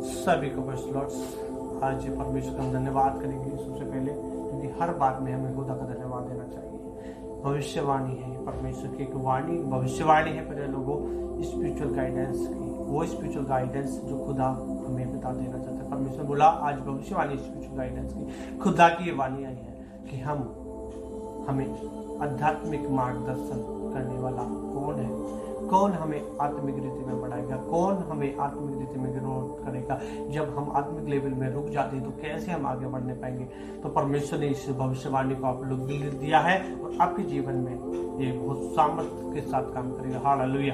सभी को praise Lord. आज परमेश्वर का हम धन्यवाद करेंगे सबसे पहले, क्योंकि हर बात में हमें खुदा का धन्यवाद देना चाहिए। भविष्यवाणी है परमेश्वर की एक वाणी, भविष्यवाणी है प्रिय लोगों स्पिरिचुअल गाइडेंस की, वो स्पिरिचुअल गाइडेंस जो खुदा हमें बता देना चाहता है। परमेश्वर बोला आज भविष्यवाणी स्पिरिचुअल गाइडेंस की, खुदा की ये वाणी आई है कि हमें आध्यात्मिक मार्गदर्शन करने वाला कौन है, कौन हमें आत्मिक रीति में बढ़ाएगा, कौन हमें आत्मिक रीति में ग्रोथ करेगा। जब हम आत्मिक लेवल में रुक जाते हैं तो कैसे हम आगे बढ़ने पाएंगे। तो परमेश्वर ने इस भविष्यवाणी को आप लोग दिया है और आपके जीवन में ये बहुत सामर्थ्य के साथ काम करेगा। हालेलुया।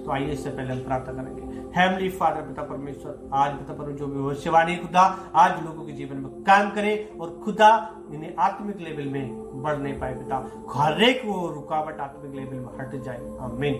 तो आइए इससे पहले हम प्रार्थना करेंगे। हेवनली फादर पिता परमेश्वर, आज पिता परमेश्वर जो भी भविष्यवाणी खुदा आज लोगों के जीवन में काम करे और खुदा इन्हें आत्मिक लेवल में बढ़ नहीं पाए पिता, हर एक वो रुकावट आत्मिक लेवल में हट जाए। आमीन।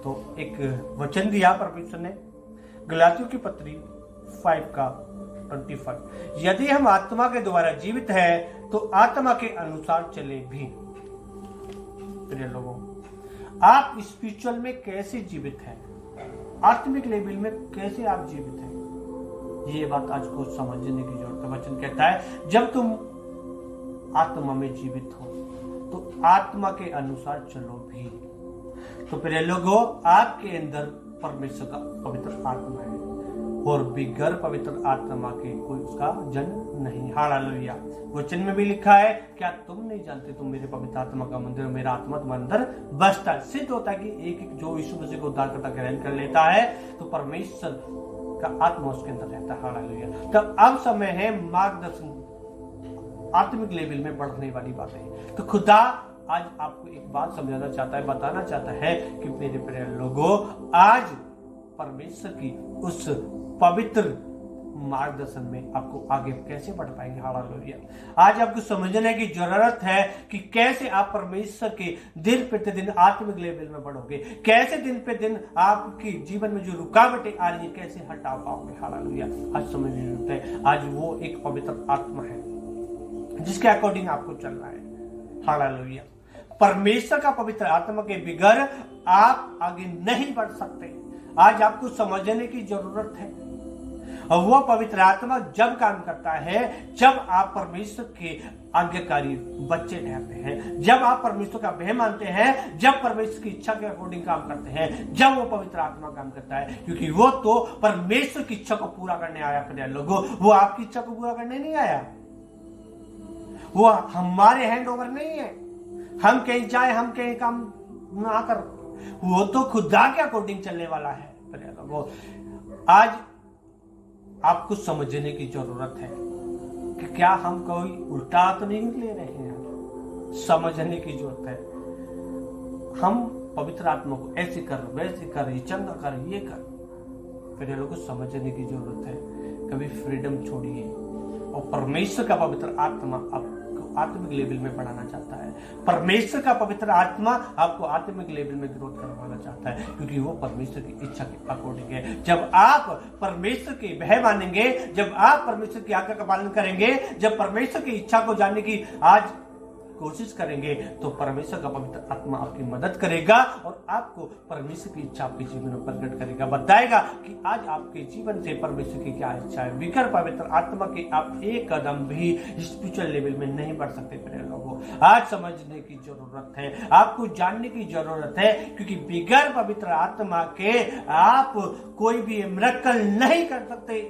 तो एक वचन दिया परमेश्वर ने गलातियों की पत्री 5:25, यदि हम आत्मा के द्वारा जीवित है तो आत्मा के अनुसार चले भी। प्रिय लोगों, आप स्पिरिचुअल में कैसे जीवित हैं, आत्मिक लेवल में कैसे आप जीवित हैं, ये बात आज को समझने की जरूरत है। वचन कहता है जब तुम आत्मा में जीवित हो तो आत्मा के अनुसार चलो भी। तो प्रिय लोगों, आपके अंदर परमेश्वर का पवित्र आत्मा है और बिगर पवित्र आत्मा के कोई उसका जन्म नहीं। हालेलुया। वचन में भी लिखा है, क्या तुम नहीं जानते तुम मेरे पवित्र आत्मा का मंदिर, मेरा आत्मा तुम्हारे अंदर बसता है। सिद्ध होता है कि एक एक जो यीशु मसीह को उद्धारकर्ता ग्रहण कर लेता है तो परमेश्वर का आत्मा उसके अंदर रहता है। हालेलुया। तब अब समय है मार्गदर्शन आत्मिक लेवल में बढ़ने वाली बातें। तो खुदा आज आपको एक बात समझाना चाहता है, बताना चाहता है कि मेरे प्रिय लोगों, आज परमेश्वर की उस पवित्र मार्गदर्शन में आपको आगे कैसे बढ़ पाएंगे। हालेलुया। आज आपको समझने की जरूरत है कि कैसे आप परमेश्वर के दिन प्रतिदिन आत्मिक लेवल में बढ़ोगे, कैसे दिन पे दिन आपकी जीवन में जो रुकावटें आ रही है कैसे हटा पाओगे। हालेलुया। आज समझने की जरूरत है, आज वो एक पवित्र आत्मा है जिसके अकॉर्डिंग आपको चलना है। हालेलुया। परमेश्वर का पवित्र आत्मा के बिगर आप आगे नहीं बढ़ सकते। आज आपको समझने की जरूरत है, और वो पवित्र आत्मा जब काम करता है जब आप परमेश्वर के आज्ञाकारी बच्चे ठहरते हैं, जब आप परमेश्वर का भय मानते हैं, जब परमेश्वर की इच्छा के अकॉर्डिंग काम करते हैं, जब वो पवित्र आत्मा काम करता है। क्योंकि वो तो परमेश्वर की इच्छा को पूरा करने आया। प्रिय लोगों, वो आपकी इच्छा को पूरा करने नहीं आया, वो हमारे हैंड ओवर नहीं है। हम कहीं जाए, हम कहीं काम ना कर, वो तो खुदा के अकॉर्डिंग चलने वाला है। वो आज आपको समझने की जरूरत है कि क्या हम कोई उल्टा तो नहीं ले रहे हैं। समझने की जरूरत है। हम पवित्र आत्मा को ऐसे कर, वैसे कर, ये चंगा कर, ये कर। फिर ये लोगों को समझने की जरूरत है। कभी फ्रीडम छोड़िए और परमेश्वर का पवित्र आत्मा आपको आत्मिक लेवल में बढ़ाना चाहता है। परमेश्वर का पवित्र आत्मा आपको आत्मिक लेवल में ग्रोथ करवाना चाहता है, क्योंकि वो परमेश्वर की इच्छा के अकॉर्डिंग है। जब आप परमेश्वर के भय मानेंगे, जब आप परमेश्वर की आज्ञा का पालन करेंगे, जब परमेश्वर की इच्छा को जानने की आज कोशिश करेंगे, तो परमेश्वर का पवित्र आत्मा आपकी मदद करेगा और आपको परमेश्वर की इच्छा आपके जीवन में प्रकट करेगा, बताएगा कि आज आपके जीवन से परमेश्वर की क्या इच्छा है। बिगर पवित्र आत्मा के आप एक कदम भी स्पिरिचुअल लेवल में नहीं बढ़ सकते। प्रिय लोगों, आज समझने की जरूरत है, आपको जानने की जरूरत है, क्योंकि बिगर पवित्र आत्मा के आप कोई भी मिरेकल नहीं कर सकते।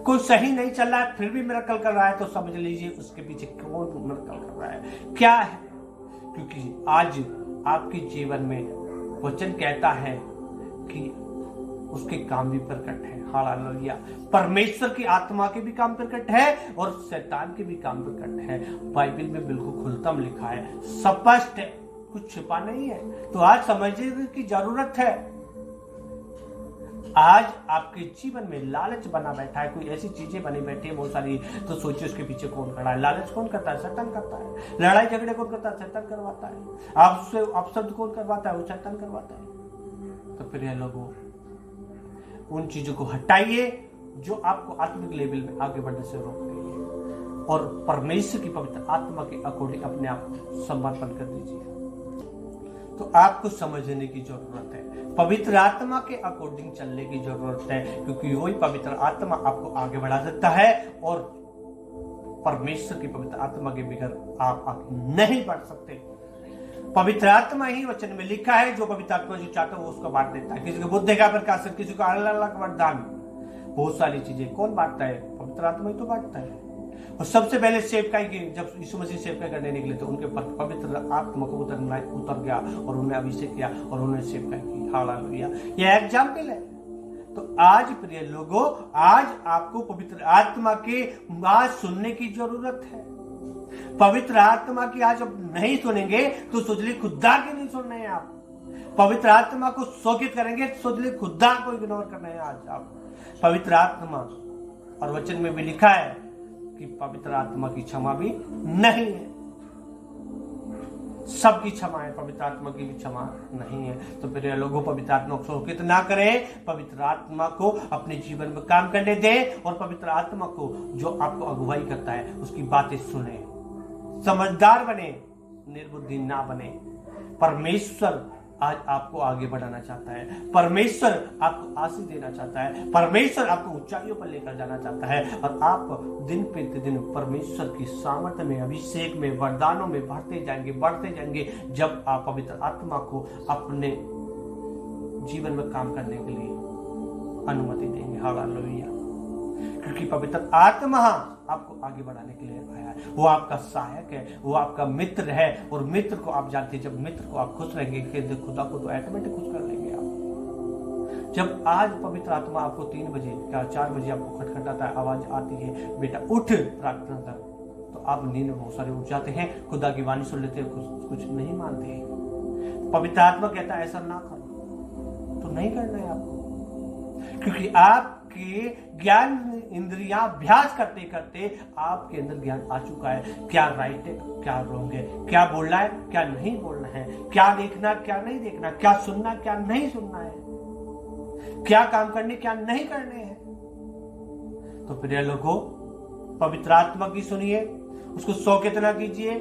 कोई सही नहीं चल रहा है फिर भी मिरेकल कर रहा है, तो समझ लीजिए उसके पीछे कौन मिरेकल कर रहा है, क्या है। क्योंकि आज आपके जीवन में वचन कहता है कि उसके काम भी प्रकट है। हालेलुया। परमेश्वर की आत्मा के भी काम प्रकट है और शैतान के भी काम प्रकट है। बाइबल में बिल्कुल खुलतम लिखा है, स्पष्ट है, कुछ छिपा नहीं है। तो आज समझने की जरूरत है। आज आपके जीवन में लालच बना बैठा है, कोई ऐसी चीजें बनी बैठी है बहुत सारी, तो सोचिए उसके पीछे कौन खड़ा है। लालच कौन करता है? शैतान करता है। लड़ाई झगड़े कौन करता है? शैतान करवाता है। आपसे अपशब्द कौन करवाता है? वो शैतान करवाता है। तो प्रिय लोगों, उन चीजों को हटाइए जो आपको आत्मिक लेवल में आगे बढ़ने से रोक रही है और परमेश्वर की पवित्र आत्मा के अकॉर्डिंग अपने आप को समर्पण कर दीजिए। तो आपको समझने की जरूरत है, पवित्र आत्मा के अकॉर्डिंग चलने की जरूरत है, क्योंकि वही पवित्र आत्मा आपको आगे बढ़ा सकता है और परमेश्वर की पवित्र आत्मा के बगैर आप आगे नहीं बढ़ सकते। पवित्र आत्मा ही वचन में लिखा है, जो पवित्र आत्मा जो चाहता है वो उसको बांट देता है। किसी को बुद्धि का प्रकाशन, किसी को अलग अलग वरदान, बहुत सारी चीजें कौन बांटता है? पवित्र आत्मा ही तो बांटता है। और सबसे पहले सेवकाई की, जब यीशु मसीह सेवकाई करने निकले तो उनके पर पवित्र आत्मा को उतर गया और उन्हें अभिषेक किया और उन्हें सेवकाई की। हालेलुया। यह एग्जाम्पल है। तो आज प्रिय लोगों, आज आपको पवित्र आत्मा के बात सुनने की जरूरत है। पवित्र आत्मा की आज अब नहीं सुनेंगे तो सोचले खुदा के नहीं सुन रहे हैं आप। पवित्र आत्मा को शोकित करेंगे तो सोचले खुदा को इग्नोर कर रहे हैं आज आप। पवित्र आत्मा, और वचन में भी लिखा है कि पवित्र आत्मा की क्षमा भी नहीं है। सबकी क्षमा है, पवित्र आत्मा की भी क्षमा नहीं है। तो प्रिय लोगों, पवित्र आत्मा को शोकित ना करें, पवित्र आत्मा को अपने जीवन में काम करने दें और पवित्र आत्मा को जो आपको अगुवाई करता है उसकी बातें सुने, समझदार बने, निर्बुद्धि ना बने। परमेश्वर आज आपको आगे बढ़ाना चाहता है, परमेश्वर आपको आशीष देना चाहता है, परमेश्वर आपको ऊंचाइयों पर लेकर जाना चाहता है और आप दिन प्रतिदिन परमेश्वर की सामर्थ्य में, अभिषेक में, वरदानों में बढ़ते जाएंगे जब आप पवित्र आत्मा को अपने जीवन में काम करने के लिए अनुमति देंगे। हालेलुया। क्योंकि पवित्र आत्मा आपको आगे बढ़ाने के लिए आया है, वो आपका सहायक है, वो आपका मित्र है। और मित्र को आप जानते हैं, जब मित्र को आप खुश रहेंगे खुदा को तो ऑटोमेटिक खुश कर लेंगे आप। जब आज पवित्र आत्मा आपको 3 बजे या 4 बजे आपको खटखटाता है, आवाज आती है, बेटा उठ प्रार्थना कर, तो आप नींद में बहुत सारे उठ जाते हैं, खुदा की वाणी सुन लेते हैं, कुछ नहीं मानते। पवित्र आत्मा कहता है ऐसा ना करो, तो नहीं करना है आपको, क्योंकि आपके ज्ञान इंद्रियां अभ्यास करते करते आपके अंदर ज्ञान आ चुका है। क्या राइट है, क्या रॉन्ग है, क्या बोलना है, क्या नहीं बोलना है, क्या देखना, क्या नहीं देखना, क्या सुनना, क्या नहीं सुनना है, क्या काम करने, क्या नहीं करने हैं। तो प्रिय लोगों, पवित्र आत्मा की सुनिए, उसको शौकित ना कीजिए,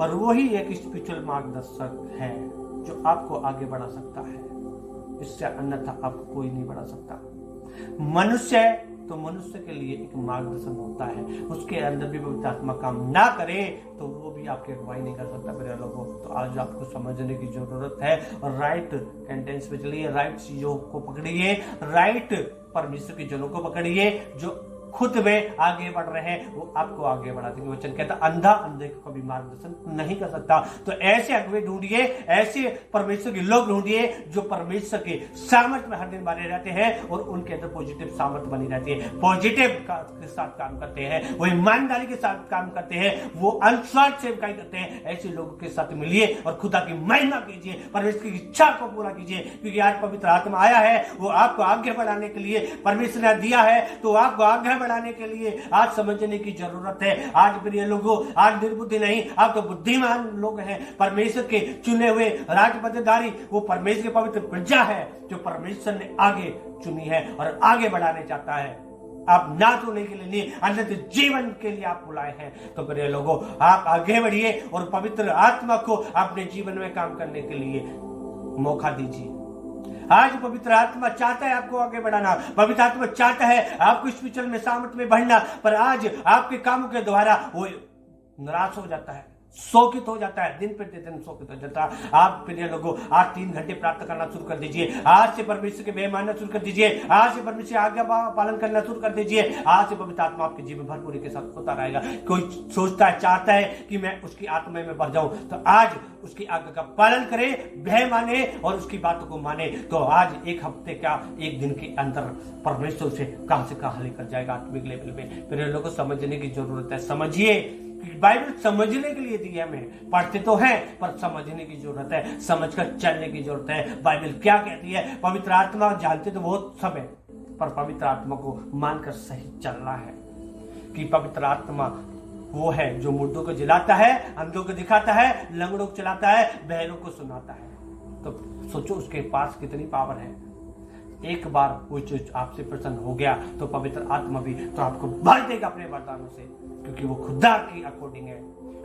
और वही एक स्पिरिचुअल मार्गदर्शक है जो आपको आगे बढ़ा सकता है। इससे अन्यथा आपको कोई नहीं बढ़ा सकता। मनुष्य है तो मनुष्य के लिए एक मार्गदर्शन होता है, उसके अंदर भी पवित्र आत्मा काम ना करे तो वो भी आपकी अगुवाई नहीं कर सकता। मेरे लोगों, तो आज आपको समझने की जरूरत है और राइट टेंडेंस पे चलिए, राइट चीजों को पकड़िए, राइट परमेश्वर के जनों को पकड़िए जो खुद में आगे बढ़ रहे हैं, वो आपको आगे बढ़ा देंगे। वचन कहता अंधा अंधे को कभी मार्गदर्शन नहीं कर सकता। तो ऐसे अगुवे ढूंढिए, ऐसे परमेश्वर के लोग ढूंढिए जो परमेश्वर के सामर्थ्य में हर दिन बने रहते हैं और उनके अंदर पॉजिटिव सामर्थ्य बनी रहती है, पॉजिटिव के साथ काम करते हैं, वो ईमानदारी के साथ काम करते हैं, वो अनुस्वार्थ सेवकाई करते हैं। ऐसे लोगों के साथ मिलिए और खुदा की महिमा कीजिए, परमेश्वर की इच्छा को पूरा कीजिए, क्योंकि आज पवित्र आत्मा आया है, वो आपको आगे बढ़ाने के लिए परमेश्वर ने दिया है, तो आपको आगे बढ़ाने के लिए आज समझने की जरूरत है। आज प्रिय लोगों, आज निर्बुद्धि नहीं, आप तो बुद्धिमान लोग हैं, परमेश्वर के चुने हुए राजपदधारी, वो परमेश्वर की पवित्र प्रजा है जो परमेश्वर ने आगे चुनी है और आगे बढ़ाने चाहता है। आप ना चुनने के लिए नहीं, अन्यथा जीवन के लिए आप बुलाए हैं। तो प्रिय लोगों, आप आगे बढ़िए और पवित्र आत्मा को अपने जीवन में काम करने के लिए मौका दीजिए। आज पवित्र आत्मा चाहता है आपको आगे बढ़ाना, पवित्र आत्मा चाहता है आपको स्पिरिचुअल में सामर्थ्य में बढ़ना, पर आज आपके कामों के द्वारा वो निराश हो जाता है, शोकित हो जाता है, दिन प्रतिदिन शोकित हो जाता है। आप प्रिय लोगों, आज 3 घंटे प्रार्थना करना शुरू कर दीजिए, आज से परमेश्वर के भय मानना शुरू कर दीजिए, आज से परमेश्वर की आज्ञा पालन करना शुरू कर दीजिए। आज से पवित्र आत्मा आपके जीवन भरपूरी के साथ होता रहेगा। कोई सोचता है, चाहता है कि मैं उसकी आत्मा में बढ़ जाऊं, तो आज उसकी आज्ञा का पालन करे, भय माने और उसकी बातों को माने, तो आज 1 हफ्ते का 1 दिन के अंदर परमेश्वर से कहां से कहां लेकर जाएगा आत्मिक लेवल में। प्रिय लोगों, समझने की जरूरत है, समझिए। बाइबल समझने के लिए दी है, हमें पढ़ते तो है पर समझने की जरूरत है, समझकर चलने की जरूरत है। बाइबल क्या कहती है? पवित्र आत्मा जानते तो बहुत सब है, पर पवित्र आत्मा को मानकर सही चलना है कि पवित्र आत्मा वो है जो मुर्दों को जिलाता है, अंधों को दिखाता है, लंगड़ों को चलाता है, बहरों को सुनाता है। तो सोचो उसके पास कितनी पावर है। एक बार वो चीज आपसे प्रसन्न हो गया तो पवित्र आत्मा भी तो आपको भर देगा अपने वरदानों से, क्योंकि वो खुदा की अकॉर्डिंग है,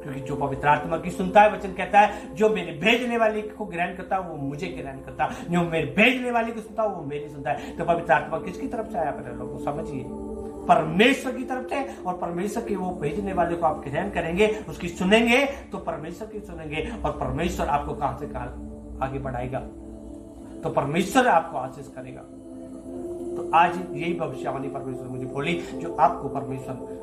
क्योंकि जो पवित्र आत्मा की सुनता है, वचन कहता है जो मेरे भेजने वाले को ग्रहण करता है वो मुझे ग्रहण करता है, जो मेरे भेजने वाले को सुनता है वो मेरी सुनता है। तो पवित्र आत्मा किसकी तरफ से आया अपने लोगों को समझिए, परमेश्वर की तरफ से। और परमेश्वर के वो भेजने वाले को आप ग्रहण करेंगे, उसकी सुनेंगे तो परमेश्वर की सुनेंगे, और परमेश्वर आपको कहां से कहां आगे बढ़ाएगा, तो परमेश्वर आपको आशीष करेगा। तो आज यही भविष्यवाणी परमेश्वर मुझे बोली, जो आपको परमेश्वर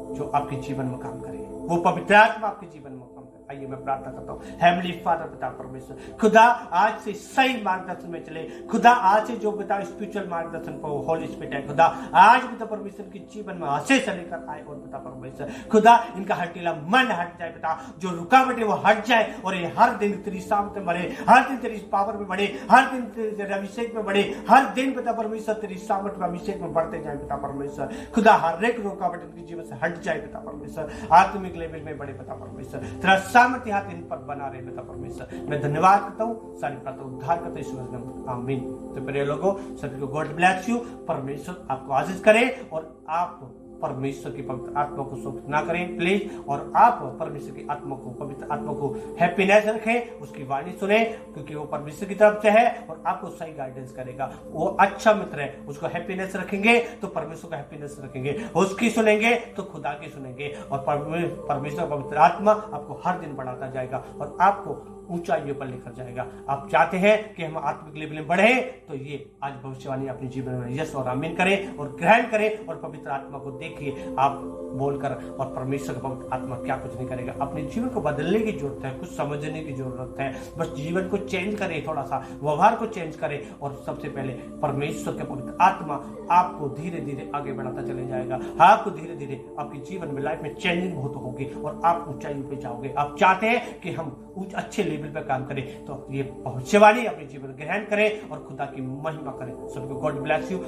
जो आपके जीवन में काम करे, वो पवित्र आत्मा आपके जीवन में काम करे। आइए मैं प्रार्थना करता हूँ। हेवनली फादर, पिता परमेश्वर, खुदा आज से सही मार्गदर्शन में चले, खुदा आज से जो पिता स्पिरिचुअल मार्गदर्शन पर होली स्पिरिट है, खुदा आज पिता परमेश्वर के जीवन में आशीष लेकर आए, और पिता परमेश्वर खुदा इनका हटीला मन हट जाए पिता, जो रुकावट है वो हट जाए, और ये हर दिन तेरी सामत में बढ़े, हर दिन तेरी पावर में बढ़े, हर दिन तेरे अभिषेक में बढ़े, हर दिन पिता परमेश्वर तेरी सामत में अभिषेक में बढ़ते जाए पिता परमेश्वर। खुदा हर एक रुकावट इनके जीवन से हट जाए पिता परमेश्वर, आत्मिक लेवल में बढ़े पिता परमेश्वर, तेरा सामर्थ्य हाथ इन पर बना रहे पिता परमेश्वर। मैं धन्यवाद करता हूँ, सारी प्रार्थना उद्धार करते हैं, आमीन। तो प्रिय लोगों, सभी को गॉड ब्लेस यू, परमेश्वर आपको आशीष करे, और आप परमेश्वर की पवित्र आत्मा को शोक ना करें प्लीज, और आप परमेश्वर की आत्मा को, पवित्र आत्मा को हैप्पीनेस रखें, उसकी वाणी सुने, क्योंकि वो परमेश्वर की तरफ से है और आपको सही गाइडेंस करेगा। वो अच्छा मित्र है, उसको हैप्पीनेस रखेंगे तो परमेश्वर का हैप्पीनेस रखेंगे, उसकी सुनेंगे तो खुदा की सुनेंगे, और परमेश्वर पवित्र आत्मा आपको हर दिन बढ़ाता जाएगा और आपको ऊंचाइयों पर लेकर जाएगा। आप चाहते हैं कि हम आत्मिक लेवल में बढ़े, तो ये आज भविष्यवाणी अपने जीवन में यस और आमीन करें और ग्रहण करें, और पवित्र आत्मा को देखिए आप बोलकर, और परमेश्वर का पवित्र आत्मा क्या कुछ नहीं करेगा। अपने जीवन को बदलने की जरूरत है, कुछ समझने की जरूरत है, बस जीवन को चेंज करें, थोड़ा सा व्यवहार को चेंज करें, और सबसे पहले परमेश्वर का पवित्र आत्मा आपको धीरे धीरे आगे बढ़ाता चले जाएगा। आपको धीरे धीरे आपके जीवन में लाइफ में चेंजिंग बहुत होगी, और आप ऊंचाई पे जाओगे। आप चाहते हैं कि हम अच्छे लेवल पे काम करें, तो ये भविष्यवाणी अपने जीवन ग्रहण करें और खुदा की महिमा करें। सबको गॉड ब्लेस यू।